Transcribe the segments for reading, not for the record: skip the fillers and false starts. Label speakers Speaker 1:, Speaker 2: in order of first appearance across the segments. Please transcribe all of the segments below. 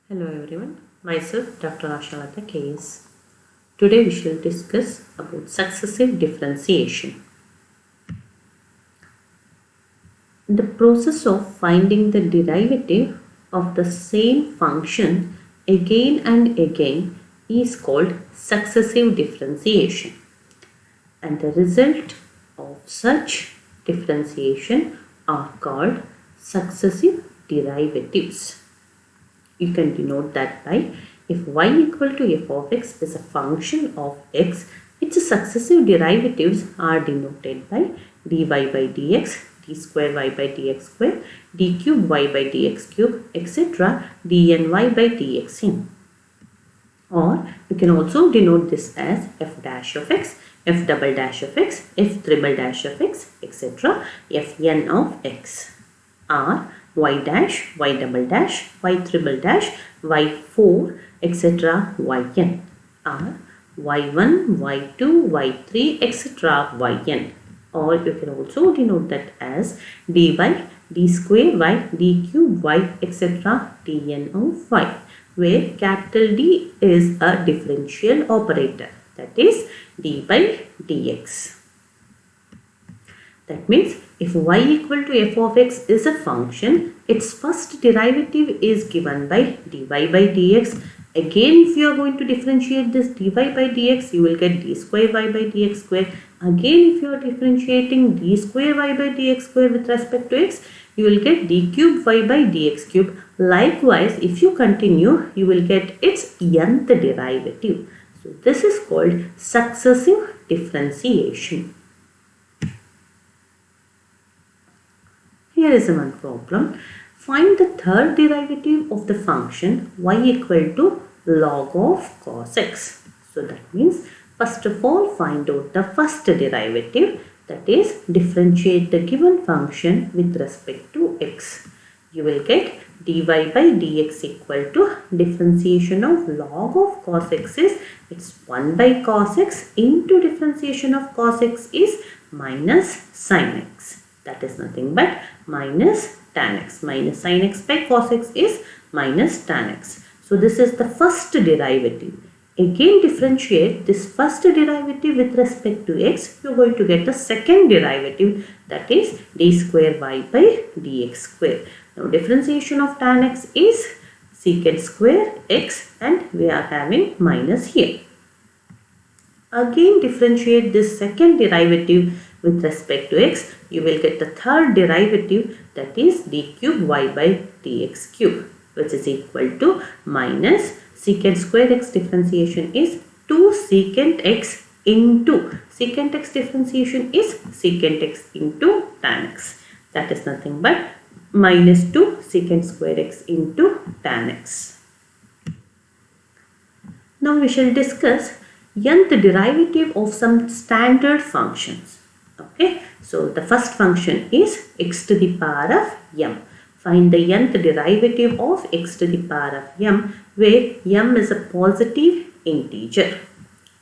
Speaker 1: Hello everyone, myself Dr. Ashalata KS. Today we shall discuss about successive differentiation. The process of finding the derivative of the same function again and again is called successive differentiation, and the result of such differentiation are called successive derivatives. You can denote that by if y equal to f of x is a function of x, its successive derivatives are denoted by dy by dx, d square y by dx square, d cube y by dx cube, etc. dny by dxn. Or you can also denote this as f dash of x, f double dash of x, f triple dash of x, etc. fn of x are y dash, y double dash, y triple dash, y4, etc. yn are y1, y2, y3, etc. yn. Or you can also denote that as dy, d square y, d cube y, etc. dn of y, where capital D is a differential operator, that is d by dx. That means if y equal to f of x is a function, its first derivative is given by dy by dx. Again, if you are going to differentiate this dy by dx, you will get d square y by dx square. Again, if you are differentiating d square y by dx square with respect to x, you will get d cube y by dx cube. Likewise, if you continue, you will get its nth derivative. So, this is called successive differentiation. Here is one problem. Find the third derivative of the function y equal to log of cos x. So that means first of all find out the first derivative, that is differentiate the given function with respect to x. You will get dy by dx equal to differentiation of log of cos x is it's 1 by cos x into differentiation of cos x is minus sin x. That is nothing but minus tan x. Minus sin x by cos x is minus tan x. So this is the first derivative. Again differentiate this first derivative with respect to x. You are going to get the second derivative, that is d square y by dx square. Now differentiation of tan x is secant square x and we are having minus here. Again differentiate this second derivative with respect to x, you will get the third derivative, that is d cube y by dx cube, which is equal to minus secant square x differentiation is 2 secant x into secant x differentiation is secant x into tan x. That is nothing but minus 2 secant square x into tan x. Now we shall discuss nth derivative of some standard functions. Okay, so the first function is x to the power of m. Find the nth derivative of x to the power of m, where m is a positive integer.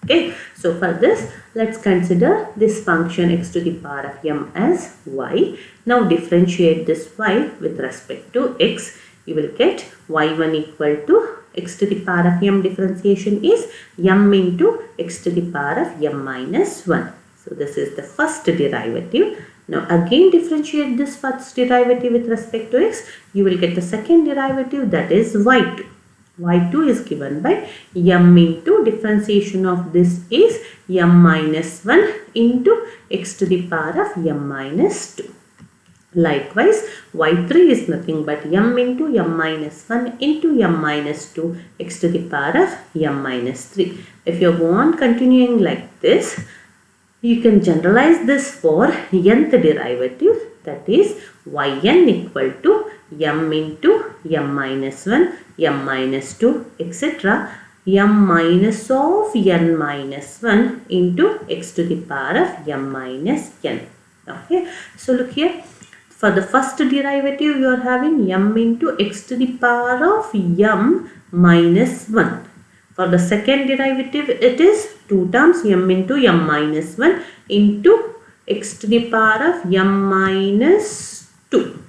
Speaker 1: Okay, so for this, let's consider this function x to the power of m as y. Now differentiate this y with respect to x. You will get y1 equal to x to the power of m differentiation is m into x to the power of m minus 1. So this is the first derivative. Now again differentiate this first derivative with respect to x. You will get the second derivative, that is y2. y2 is given by m into differentiation of this is m minus 1 into x to the power of m minus 2. Likewise, y3 is nothing but m into m minus 1 into m minus 2 x to the power of m minus 3. If you go on continuing like this, you can generalize this for nth derivative, that is yn equal to m into m minus 1, m minus 2, etc. m minus of n minus 1 into x to the power of m minus n. Okay, so look here. For the first derivative, you are having m into x to the power of m minus 1. For the second derivative, it is 2 times m into m minus 1 into x to the power of m minus 2.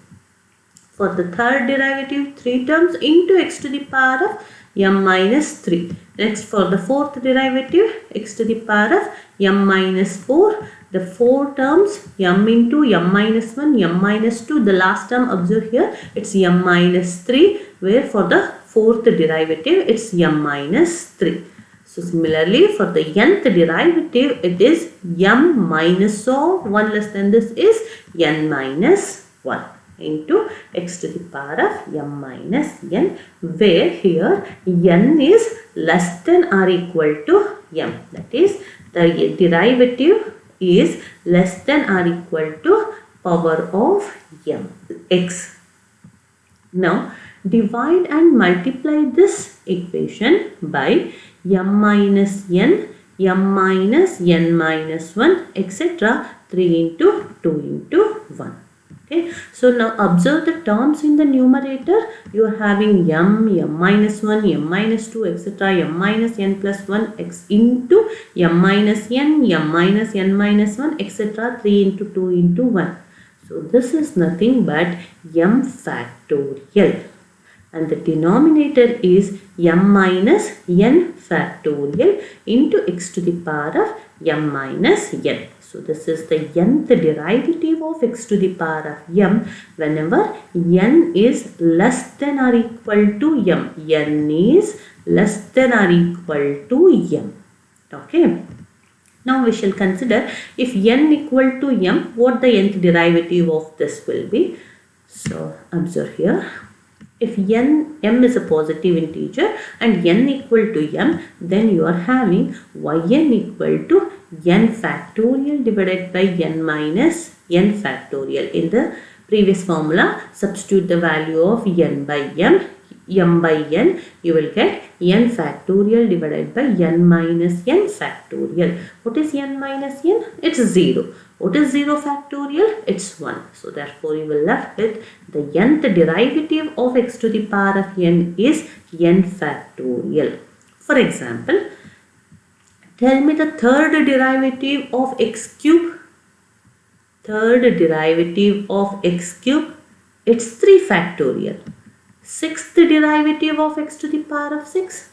Speaker 1: For the third derivative, 3 terms into x to the power of m minus 3. Next, for the fourth derivative, x to the power of m minus 4. The 4 terms, m into m minus 1, m minus 2. The last term, observe here, it's m minus 3. Where for the fourth derivative, it's m minus 3. So, similarly, for the nth derivative, it is m minus of 1 less than this is n minus 1 into x to the power of m minus n, where here n is less than or equal to m. That is, the derivative is less than or equal to power of m, x. Now, divide and multiply this equation by m minus n, m minus n minus 1, etc. 3 into 2 into 1. Okay. So, now observe the terms in the numerator. You are having m minus 1, m minus 2, etc. m minus n plus 1 x into m minus n minus 1, etc. 3 into 2 into 1. So, this is nothing but m factorial. And the denominator is m minus n factorial into x to the power of m minus n. So, this is the nth derivative of x to the power of m whenever n is less than or equal to m. n is less than or equal to m. Okay. Now, we shall consider if n equal to m, what the nth derivative of this will be. So, observe here. If m is a positive integer and n equal to m, then you are having yn equal to n factorial divided by n minus n factorial. In the previous formula, substitute the value of n by m by n, you will get n factorial divided by n minus n factorial. What is n minus n? It's 0. What is 0 factorial? It's 1. So, therefore, you will left with the nth derivative of x to the power of n is n factorial. For example, tell me the third derivative of x cube. Third derivative of x cube, it's 3 factorial. Sixth derivative of x to the power of 6,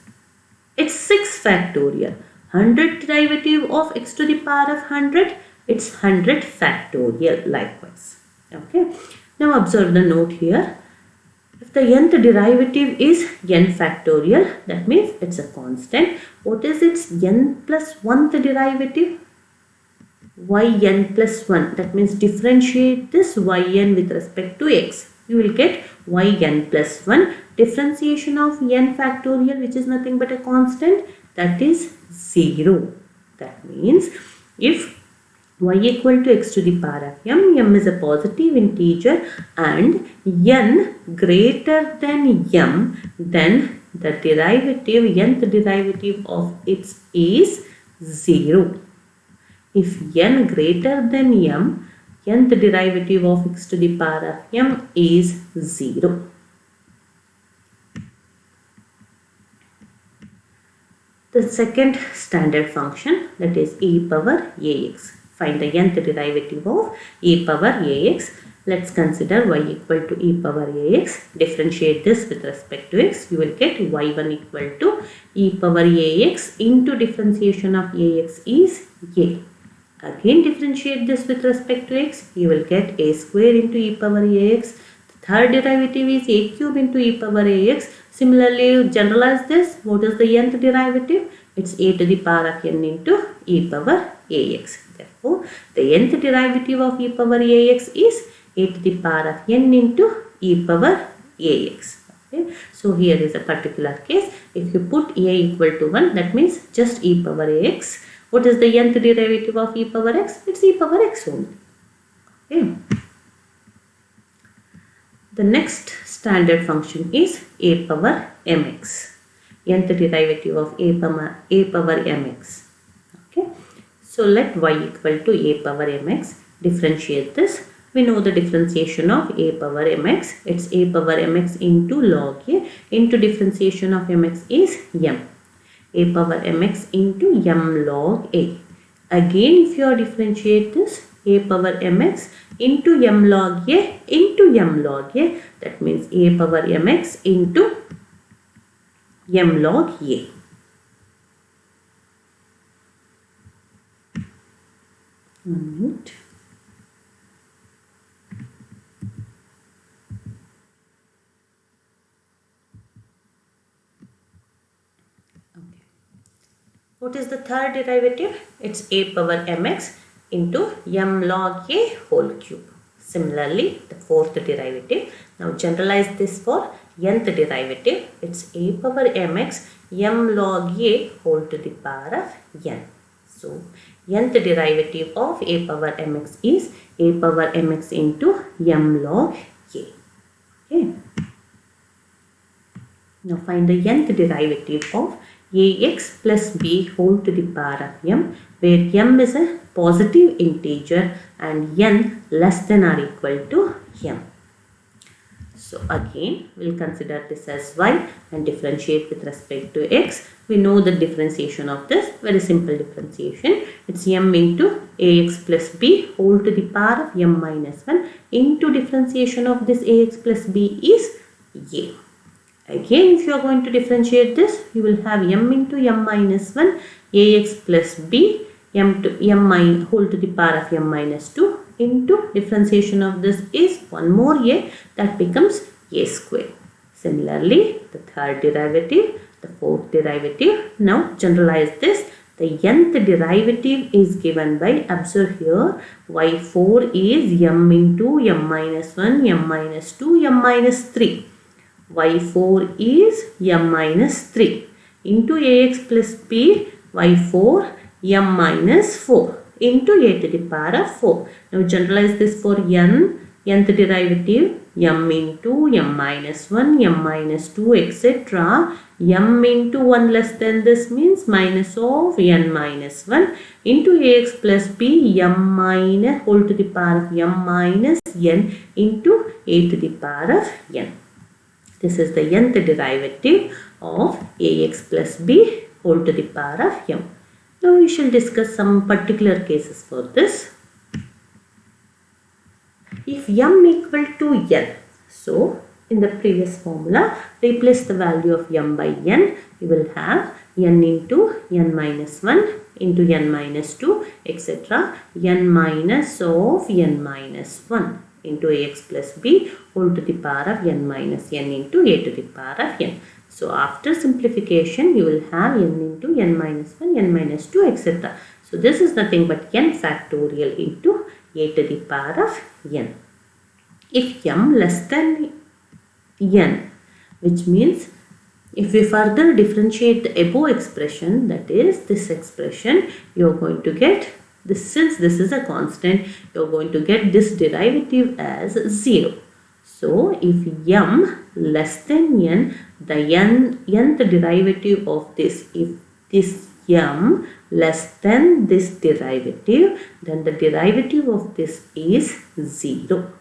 Speaker 1: it's 6 factorial. 100th derivative of x to the power of 100, it's 100 factorial likewise. Okay. Now, observe the note here. If the nth derivative is n factorial, that means it's a constant. What is its n plus 1th derivative? Yn plus 1. That means differentiate this yn with respect to x. You will get yn plus 1. Differentiation of n factorial, which is nothing but a constant, that is 0. That means if y equal to x to the power of m is a positive integer and n greater than m, then the derivative, nth derivative of x is 0. If n greater than m, nth derivative of x to the power of m is 0. The second standard function, that is e power ax. Find the nth derivative of e power ax. Let's consider y equal to e power ax. Differentiate this with respect to x. You will get y1 equal to e power ax into differentiation of ax is a. Again, differentiate this with respect to x. You will get a square into e power ax. The third derivative is a cube into e power ax. Similarly, generalize this. What is the nth derivative? It's a to the power of n into e power ax. Therefore, the nth derivative of e power ax is a to the power of n into e power ax. Okay. So, here is a particular case. If you put a equal to 1, that means just e power ax. What is the nth derivative of e power x? It's e power x only. Okay. The next standard function is a power mx. Nth derivative of a power mx. Okay. So, let y equal to a power mx. Differentiate this. We know the differentiation of a power mx. It's a power mx into log a into differentiation of mx is m. A power mx into m log a. Again, if you differentiate this, a power mx into m log a into m log a. That means a power mx into m log a. One minute. What is the third derivative? It's a power mx into m log a whole cube. Similarly, the fourth derivative. Now generalize this for nth derivative. It's a power mx m log a whole to the power of n. So nth derivative of a power mx is a power mx into m log a. Okay. Now find the nth derivative of ax plus b whole to the power of m, where m is a positive integer and n less than or equal to m. So again, we'll consider this as y and differentiate with respect to x. We know the differentiation of this, very simple differentiation. It's m into ax plus b whole to the power of m minus 1 into differentiation of this ax plus b is a. Again, if you are going to differentiate this, you will have m into m minus 1 ax plus b whole to the power of m minus 2 into differentiation of this is one more a, that becomes a square. Similarly, the third derivative, the fourth derivative. Now generalize this. The nth derivative is given by, observe here, y4 is m into m minus 1, m minus 2, m minus 3. y4 is m minus 3 into ax plus b, y4 m minus 4 into a to the power of 4. Now generalize this for nth derivative, m into m minus 1, m minus 2, etc. m into 1 less than this means minus of n minus 1 into ax plus b, m minus whole to the power of m minus n into a to the power of n. This is the nth derivative of ax plus b whole to the power of m. Now we shall discuss some particular cases for this. If m equal to n, so in the previous formula, replace the value of m by n. You will have n into n minus 1 into n minus 2, etc. n minus of n minus 1 into ax plus b whole to the power of n minus n into a to the power of n. So after simplification, you will have n into n minus 1, n minus 2, etc. So this is nothing but n factorial into a to the power of n. If m less than n, which means if we further differentiate the above expression, that is this expression, you are going to get this. Since this is a constant, you are going to get this derivative as 0. So if m less than n, the nth derivative of this, if this m less than this derivative, then the derivative of this is 0.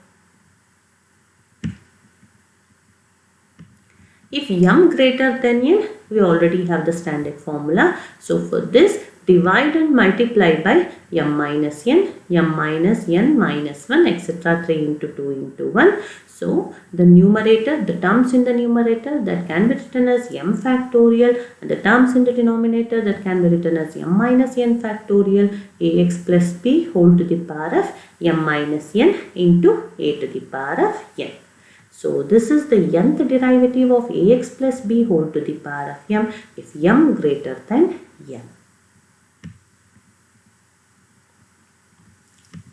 Speaker 1: If m greater than n, we already have the standard formula. So for this, divide and multiply by m minus n minus 1, etc. 3 into 2 into 1. So the numerator, the terms in the numerator, that can be written as m factorial, and the terms in the denominator, that can be written as m minus n factorial ax plus b whole to the power of m minus n into a to the power of n. So this is the nth derivative of ax plus b whole to the power of m if m greater than n.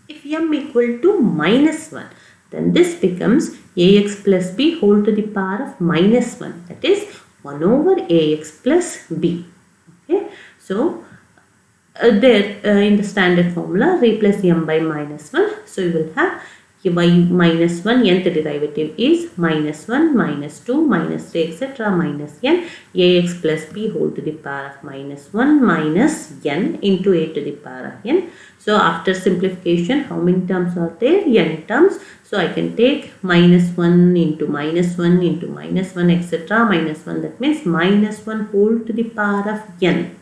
Speaker 1: If m equal to minus 1, then this becomes ax plus b whole to the power of minus 1, that is 1 over ax plus b. Okay, so in the standard formula, replace m by minus 1. So you will have by minus 1, nth derivative is minus 1, minus 2, minus 3, etc. minus n, ax plus b whole to the power of minus 1 minus n into a to the power of n. So after simplification, how many terms are there? N terms. So I can take minus 1 into minus 1 into minus 1, etc. minus 1, that means minus 1 whole to the power of n.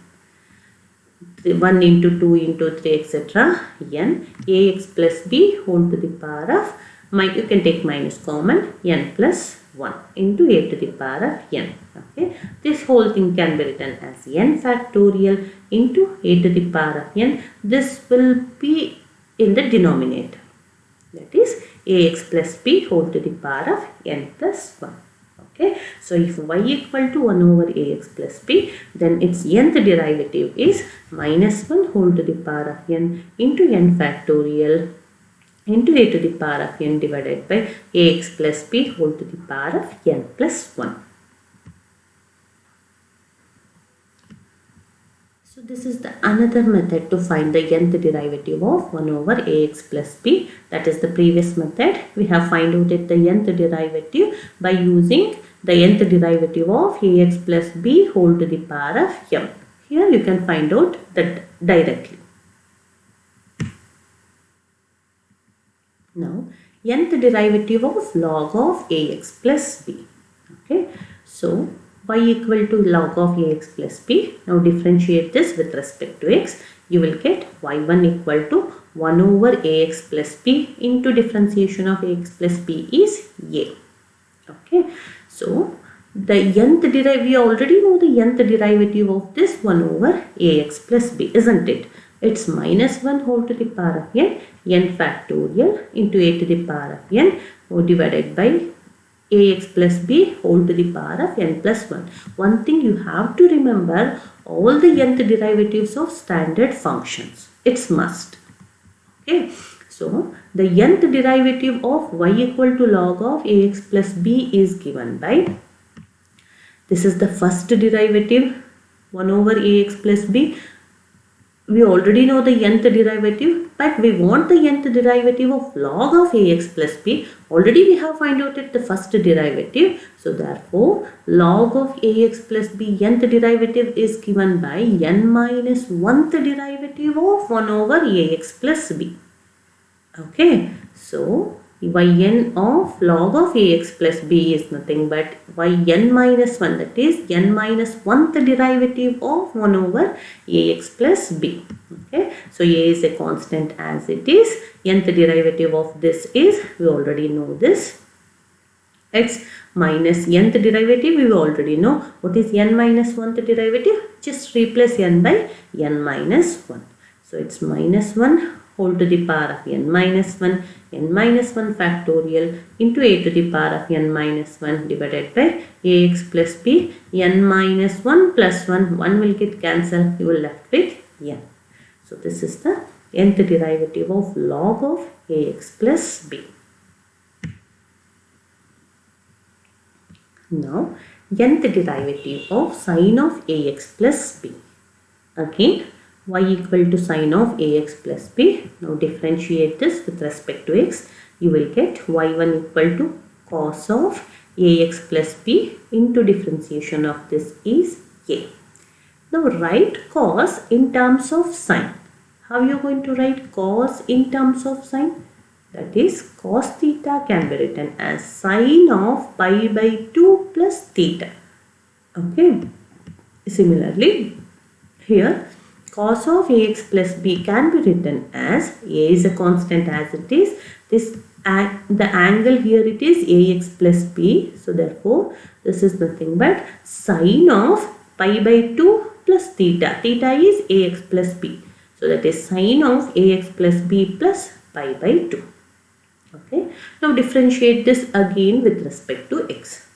Speaker 1: 1 into 2 into 3 etc. n ax plus b whole to the power of, you can take minus common, n plus 1 into a to the power of n. Okay, this whole thing can be written as n factorial into a to the power of n. This will be in the denominator, that is ax plus b whole to the power of n plus 1. Okay, so if y equal to 1 over ax plus b, then its nth derivative is minus 1 whole to the power of n into n factorial into a to the power of n divided by ax plus b whole to the power of n plus 1. So this is the another method to find the nth derivative of 1 over ax plus b. That is the previous method. We have find out the nth derivative by using the nth derivative of ax plus b whole to the power of m. Here you can find out that directly. Now nth derivative of log of ax plus b. Okay, so y equal to log of ax plus b. Now differentiate this with respect to x. You will get y1 equal to 1 over ax plus b into differentiation of ax plus b is a. Okay, so the nth derivative, we already know the nth derivative of this 1 over ax plus b, isn't it? It's minus 1 whole to the power of n factorial into a to the power of n divided by ax plus b whole to the power of n plus 1. One thing you have to remember, all the nth derivatives of standard functions. It's must. Okay, so the nth derivative of y equal to log of ax plus b is given by, this is the first derivative 1 over ax plus b. We already know the nth derivative, but we want the nth derivative of log of ax plus b. Already we have find out the first derivative. So therefore log of ax plus b nth derivative is given by n minus 1th derivative of 1 over ax plus b. Okay, so yn of log of ax plus b is nothing but yn minus 1, that is n minus 1th derivative of 1 over ax plus b. Okay, so a is a constant as it is. Nth derivative of this is, we already know this, x minus nth derivative, we already know. What is n minus 1th derivative? Just replace n by n minus 1. So it's minus 1 whole to the power of n minus 1 factorial into a to the power of n minus 1 divided by ax plus b, n minus 1 plus 1, 1 will get cancelled, you will left with n. So this is the nth derivative of log of ax plus b. Now nth derivative of sine of ax plus b. Again y equal to sine of ax plus b. Now differentiate this with respect to x. You will get y1 equal to cos of ax plus b into differentiation of this is a. Now write cos in terms of sine. How you are going to write cos in terms of sine? That is cos theta can be written as sine of pi by 2 plus theta. Okay. Similarly, here cos of ax plus b can be written as, a is a constant as it is. The angle here it is ax plus b. So therefore this is nothing but sine of pi by 2 plus theta. Theta is ax plus b. So that is sine of ax plus b plus pi by 2. Okay. Now differentiate this again with respect to x.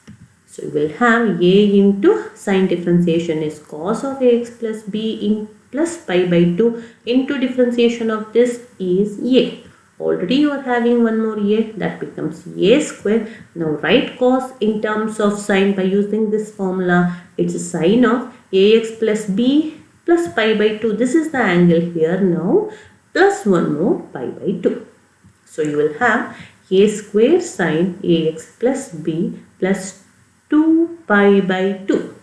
Speaker 1: So you will have a into sine differentiation is cos of ax plus b in plus pi by 2 into differentiation of this is a. Already you are having one more a, that becomes a square. Now write cos in terms of sine by using this formula. It's sine of ax plus b plus pi by 2. This is the angle here now, plus one more pi by 2. So you will have a square sine ax plus b plus 2 pi by 2.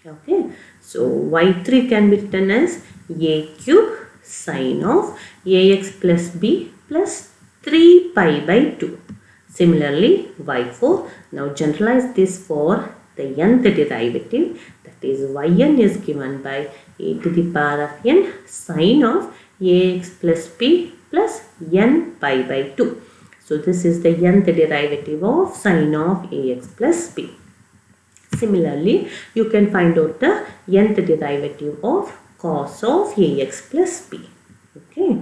Speaker 1: Okay, so y3 can be written as a cube sine of ax plus b plus 3 pi by 2. Similarly, y4. Now generalize this for the nth derivative, that is yn, is given by a to the power of n sine of ax plus b plus n pi by 2. So this is the nth derivative of sine of ax plus b. Similarly, you can find out the nth derivative of cos of ax plus b. Okay.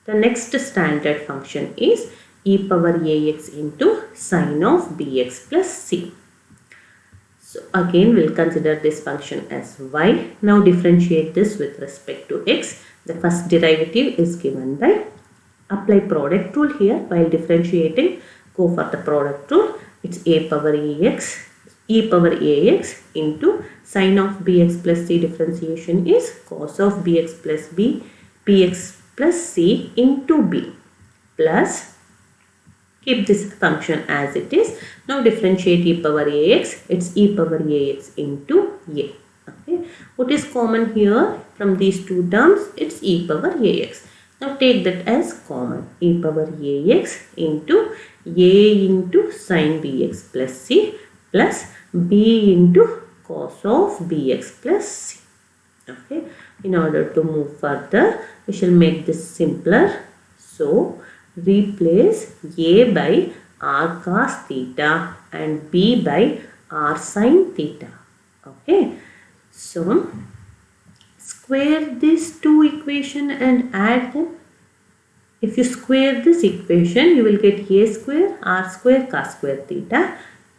Speaker 1: The next standard function is e power ax into sine of bx plus c. So again we'll consider this function as y. Now differentiate this with respect to x. The first derivative is given by, apply product rule here while differentiating. Go for the product rule. It's e power ax into sine of bx plus c. Differentiation is cos of bx plus c into b plus, keep this function as it is. Now differentiate e power ax. It's e power ax into a. Okay. What is common here from these two terms? It's e power ax. Now take that as common. E power ax into a into sin bx plus c plus b into cos of bx plus c. Okay. In order to move further, we shall make this simpler. So replace a by r cos theta and b by r sin theta. Okay. So square these two equations and add them. If you square this equation, you will get a square r square cos square theta.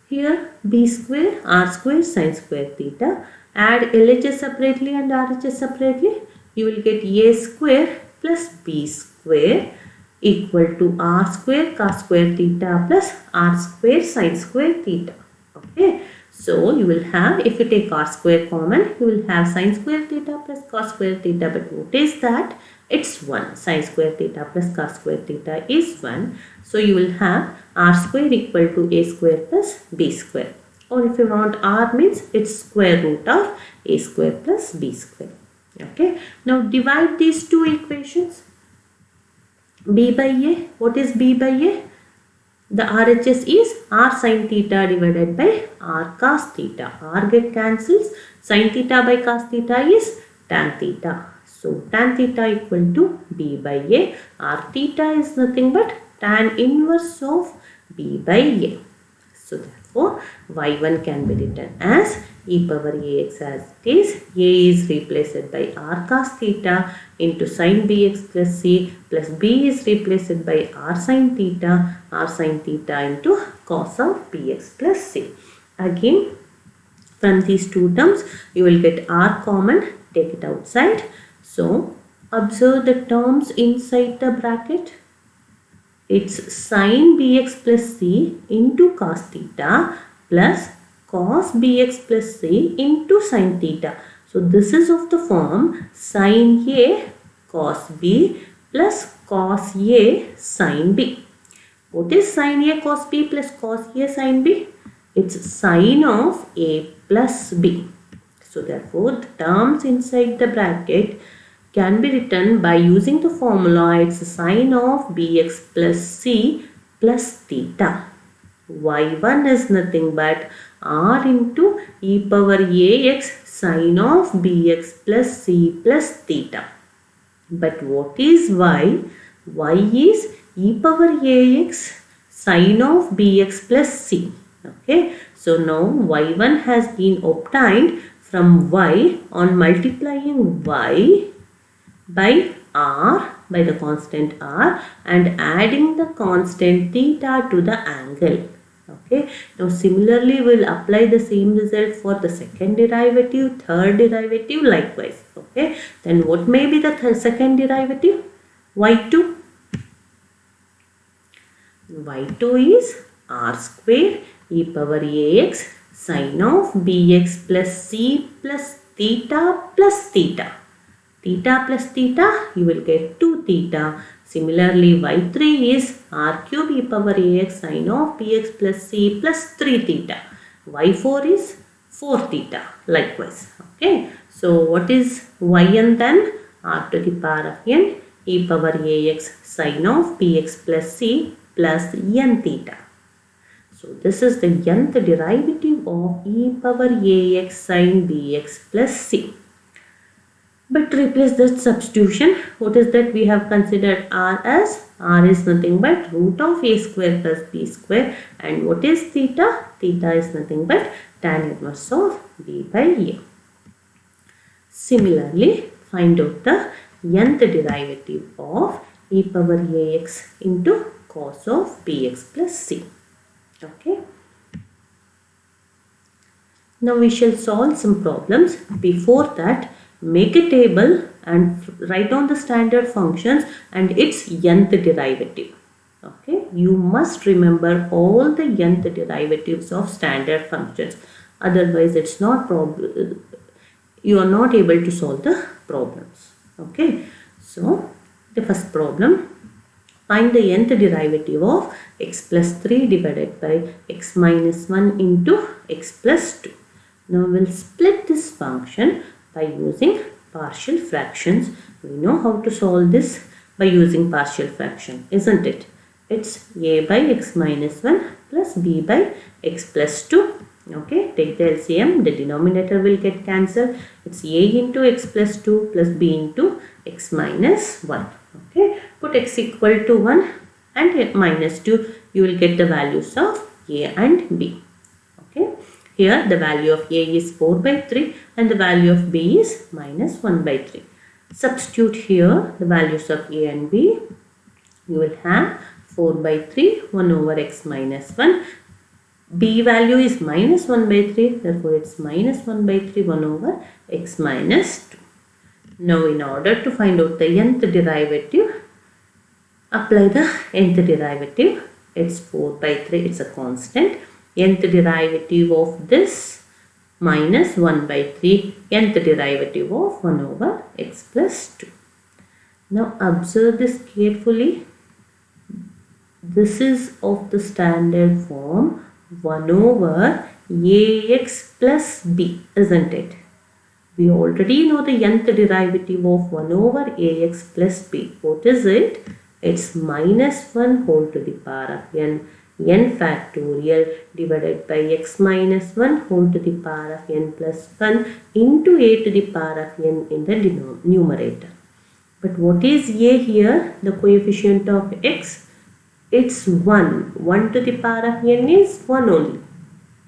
Speaker 1: Here b square r square sin square theta. Add LHS separately and RHS separately. You will get a square plus b square equal to r square cos square theta plus r square sin square theta. Okay. So you will have, if you take r square common, you will have sin square theta plus cos square theta. But what is that? It's 1. Sin square theta plus cos square theta is 1. So you will have r square equal to a square plus b square. Or if you want r means it's square root of a square plus b square. Okay. Now divide these two equations. B by a. What is b by a? The RHS is r sin theta divided by r cos theta. R get cancels. Sin theta by cos theta is tan theta. So tan theta equal to b by a. R theta is nothing but tan inverse of b by a. So therefore y1 can be written as e power ax as it is. A is replaced by r cos theta into sin bx plus c plus b is replaced by r sin theta into cos of bx plus c. Again from these two terms you will get r common, take it outside. So observe the terms inside the bracket. It's sin bx plus c into cos theta plus cos bx plus c into sin theta. So this is of the form sin a cos b plus cos a sin b. What is sin a cos b plus cos a sin b? It's sin of a plus b. So therefore the terms inside the bracket can be written by using the formula. It's sin of bx plus c plus theta. Y1 is nothing but r into e power ax sin of bx plus c plus theta. But what is y? Y is e power ax sin of bx plus c. Okay. So now y1 has been obtained from y on multiplying y by r, by the constant r, and adding the constant theta to the angle. Okay. Now similarly we will apply the same result for the second derivative, third derivative, likewise. Okay. Then what may be the second derivative? y2. y2 is r square e power ax sin of bx plus c plus theta plus theta. Theta plus theta, you will get 2 theta. Similarly, y3 is r cube e power ax sin of bx plus c plus 3 theta. y4 is 4 theta, likewise. Okay. So what is yn then? R to the power of n e power ax sin of bx plus c plus n theta. So this is the nth derivative of e power ax sin bx plus c. But to replace that substitution, what is that we have considered r as? R is nothing but root of a square plus b square. And what is theta? Theta is nothing but tan inverse of b by a. Similarly, find out the nth derivative of e power ax into cos of bx plus c. Okay. Now we shall solve some problems. Before that, make a table and write down the standard functions and its nth derivative. Okay, you must remember all the nth derivatives of standard functions. Otherwise, it's not you are not able to solve the problems. Okay, so the first problem, find the nth derivative of x plus 3 divided by x minus 1 into x plus 2. Now we'll split this function by using partial fractions. We know how to solve this by using partial fraction, isn't it? It's a by x minus 1 plus b by x plus 2. Okay, take the LCM, the denominator will get cancelled. It's a into x plus 2 plus b into x minus 1. Okay, put x equal to 1 and minus 2. You will get the values of a and b. Okay, here the value of a is 4 by 3 and the value of b is minus 1 by 3. Substitute here the values of a and b. You will have 4 by 3, 1 over x minus 1. B value is minus 1 by 3, therefore it's minus 1 by 3, 1 over x minus 2. Now in order to find out the nth derivative, apply the nth derivative. It's 4 by 3, it's a constant. Nth derivative of this minus 1 by 3, nth derivative of 1 over x plus 2. Now observe this carefully. This is of the standard form 1 over ax plus b, isn't it? We already know the nth derivative of 1 over ax plus b. What is it? It's minus 1 whole to the power of n factorial divided by x minus 1 whole to the power of n plus 1 into a to the power of n in the numerator. But what is a here? The coefficient of x? It's 1. 1 to the power of n is 1 only.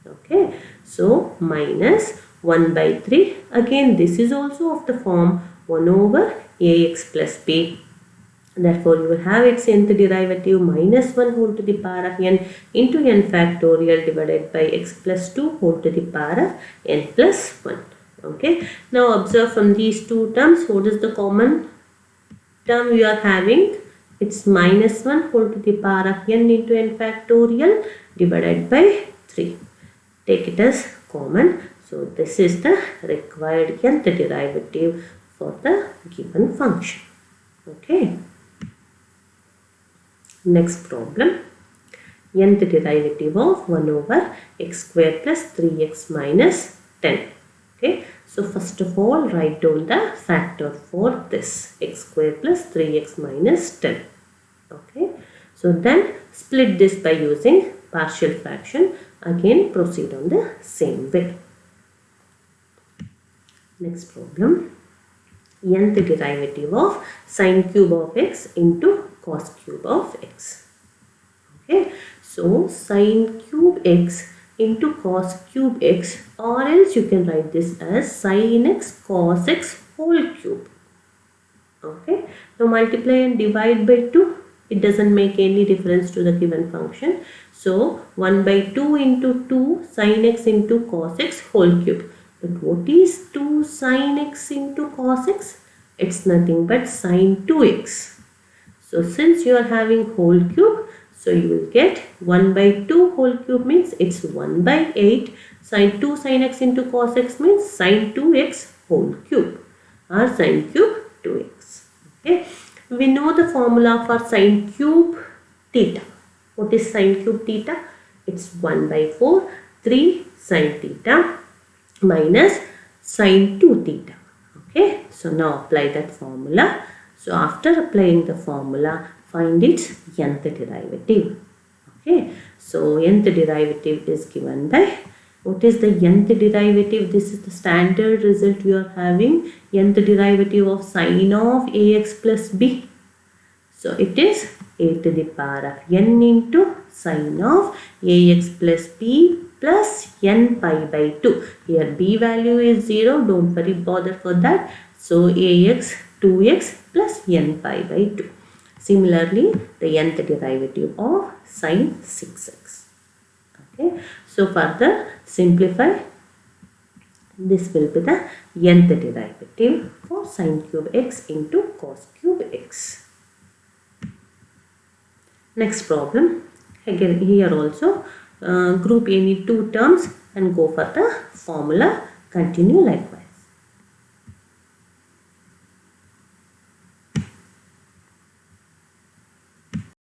Speaker 1: Okay. So, minus 1 by 3. Again, this is also of the form 1 over ax plus b. Therefore, you will have its nth derivative minus 1 whole to the power of n into n factorial divided by x plus 2 whole to the power of n plus 1. Okay. Now, observe from these two terms, what is the common term we are having? It's minus 1 whole to the power of n into n factorial divided by 3. Take it as common. So, this is the required nth derivative for the given function. Okay. Next problem. Nth derivative of 1 over x square plus 3x minus 10. Okay. So, first of all, write down the factor for this x square plus 3x minus 10. Okay. So, then split this by using partial fraction. Again, proceed on the same way. Next problem. Nth derivative of sine cube of x into cos cube of x. Okay. So, sine cube x into cos cube x, or else you can write this as sin x cos x whole cube. Okay. Now, multiply and divide by 2. It doesn't make any difference to the given function. So, 1 by 2 into 2 sin x into cos x whole cube. But what is 2 sin x into cos x? It's nothing but sin 2x. So, since you are having whole cube, so you will get 1 by 2 whole cube means it's 1 by 8. Sin 2 sin x into cos x means sin 2x whole cube or sin cube 2x. Okay. We know the formula for sin cube theta. What is sin cube theta? It's 1 by 4, 3 sin theta minus sin 2 theta. Okay. So, now apply that formula. So, after applying the formula, find its nth derivative. Okay. So nth derivative is given by, what is the nth derivative? This is the standard result we are having. Nth derivative of sine of ax plus b. So it is a to the power of n into sine of ax plus b plus n pi by 2. Here b value is 0. Don't worry, bother for that. So ax 2x plus n pi by 2. Similarly, the nth derivative of sine 6x. Okay. So further simplify. This will be the nth derivative for sine cube x into cos cube x. Next problem. Again here also group any two terms and go for the formula. Continue likewise.